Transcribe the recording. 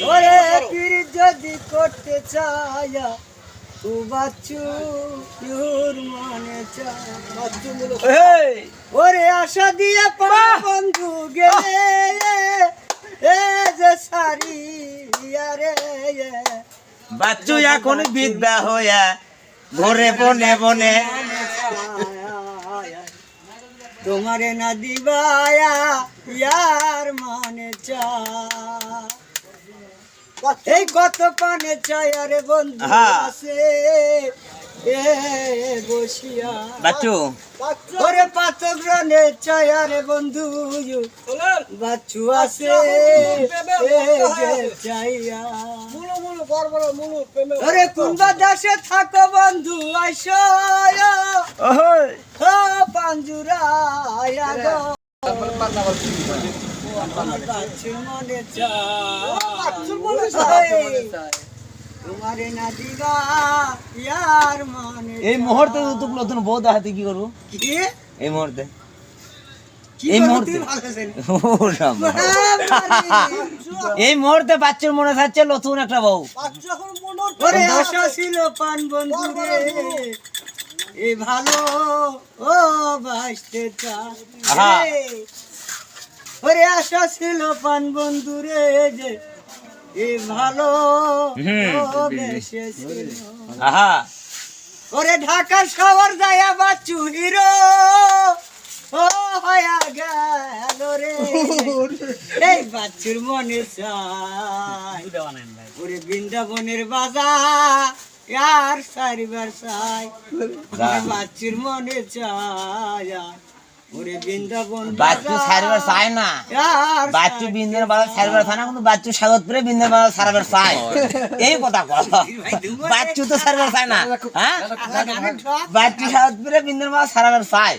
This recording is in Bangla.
ওরে পীর যদি করতে চায়া ও বাচ্চু তোর মনে চায় ওরে আশা দিয়ে পা বন্ধু গেলে এ যে সারি আরে বাচ্চু এখন বিদ্যা হইয়া ঘরে বনে বনে তোমারে না দিবায়া ইয়ার মনে চা এই কত পানে চাই আরে বন্ধু আছে এ বসিয়া বাচ্চু ওরে পাচক রানে চাই আরে বন্ধু বাচ্চু আছে এ যে চাইয়া ওরে কুন্দা দাসে থাকো বন্ধু আইসো ও পাঞ্জুরা গো বাচ্চু মনে চায় তোমারে না দিবা ইয়ার মনে এই মুহূর্তে তুই নতুন বউ দেখাতে কি করবো কি এই মুহূর্তে এই মুহূর্তে এই মুহূর্তে বাচ্চার মনে থাকছে নতুন একটা বউ ওরে আশা ছিল পান বন্ধু রে এ ভালো ও বাসতে চায় ওরে আশা ছিল পান বন্ধু রে যে এ ভালো ও বেশে ছিল ওরে ঢাকা শহর যায়া বাচ্চু হিরো ও হয়া গেল রে এই বাচ্চুর মনে চাই ওরে বৃন্দাবনের বাজার আর সারিবার চাই বাচ্চুর মনে চাই ওরে বৃন্দাবন বাচ্চু সারবার চায় না বাচ্চু বৃন্দাবন বাজার সারবার চায় না কিন্তু বাচ্চু সাগতপুরে বৃন্দাবন বাজার সারবার চায় এই কথা কথা বাচ্চু তো সারবার চায় না হ্যাঁ বাচ্চু সাগতপুরে বৃন্দাবন বাজার সারবার চায়